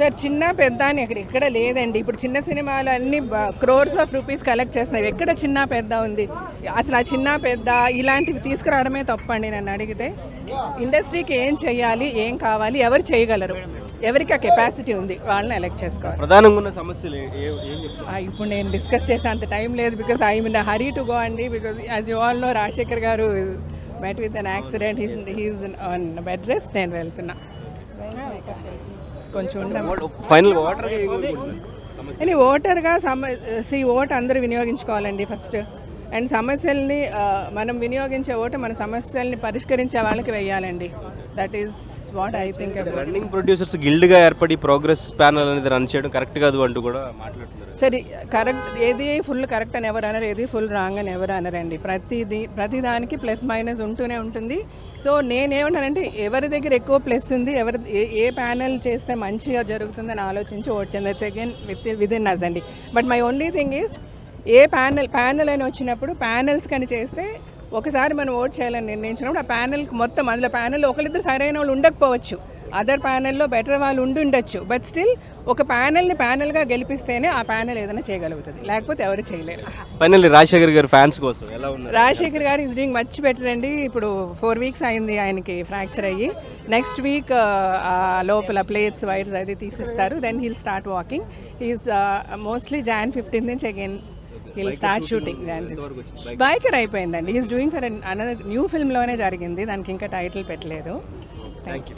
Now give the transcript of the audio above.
Sir చిన్న పెద్ద అని ఎక్కడ లేదండి. ఇప్పుడు చిన్న సినిమాలు అన్ని క్రోర్స్ ఆఫ్ రూపీస్ కలెక్ట్ చేస్తున్నాయి. ఎక్కడ చిన్న పెద్ద ఉంది? అసలు ఆ చిన్న పెద్ద ఇలాంటివి తీసుకురావడమే తప్పండి నన్ను అడిగితే. ఇండస్ట్రీకి ఏం చేయాలి, ఏం కావాలి, ఎవరు చేయగలరు, ఎవరికి ఆ కెపాసిటీ ఉంది, వాళ్ళని ఎలెక్ట్ చేసుకోవాలి. ప్రధానంగా ఉన్న సమస్యలు ఇప్పుడు నేను డిస్కస్ చేసే అంత టైం లేదు, because I in hurry to go అండి. Because as you all know, Rajasekhar గారు met with an accident, he's on bed rest. నేను వెళ్తున్నా కొంచెం ఫైనల్ ఓటర్గా ఓటు అందరూ వినియోగించుకోవాలండి ఫస్ట్. అండ్ సమస్యల్ని మనం వినియోగించే ఓటు మన సమస్యల్ని పరిష్కరించే వాళ్ళకి వేయాలండి. That is what I think. Running producers గిల్డ్గా ఏర్పడి ప్రోగ్రెస్ ప్యానల్ అనేది రన్ చేయడం కరెక్ట్ కాదు అంటూ కూడా మాట్లాడుతున్నారు. సరే, కరెక్ట్ ఏది ఫుల్ కరెక్ట్ అని ఎవరు అనరు, ఏది ఫుల్ రాంగ్ అని ఎవరు అనరండి. ప్రతిదానికి ప్లస్ మైనస్ ఉంటూనే ఉంటుంది. సో నేనేమంటానంటే, ఎవరి దగ్గర ఎక్కువ ప్లస్ ఉంది, ఏ ప్యానెల్ చేస్తే మంచిగా జరుగుతుందని ఆలోచించి ఓట్ చేయండి. That's again within us అండి. But my only thing is, a panel అని వచ్చినప్పుడు ప్యానెల్స్ కానీ చేస్తే ఒకసారి మనం ఓట్ చేయాలని నిర్ణయించినప్పుడు ఆ ప్యానెల్కి మొత్తం, అందులో ప్యానెల్లో ఒకరిద్దరు సరైన వాళ్ళు ఉండకపోవచ్చు, అదర్ ప్యానెల్లో బెటర్ వాళ్ళు ఉండొచ్చు. బట్ స్టిల్ ఒక ప్యానెల్గా గెలిపిస్తేనే ఆ ప్యానెల్ ఏదైనా చేయగలుగుతుంది, లేకపోతే ఎవరు చేయలేరు. ఫైనల్లీ రాజశేఖర్ గారి ఫ్యాన్స్ కోసం ఎలా ఉన్నారు? రాజశేఖర్ గారు ఈజ్ డూయింగ్ మచ్ బెటర్ అండి. ఇప్పుడు 4 weeks అయింది ఆయనకి ఫ్రాక్చర్ అయ్యి. నెక్స్ట్ వీక్ లోపల ప్లేట్స్ వైర్స్ అది తీసిస్తారు. Then he'll start walking. He's mostly Jan 15 నుంచి అగైన్ హీల్ స్టార్ట్ షూటింగ్. బైకర్ అయిపోయిందండి. He's doing for another new ఫిల్మ్లోనే జరిగింది, దానికి ఇంకా టైటిల్ పెట్టలేదు. Thank you.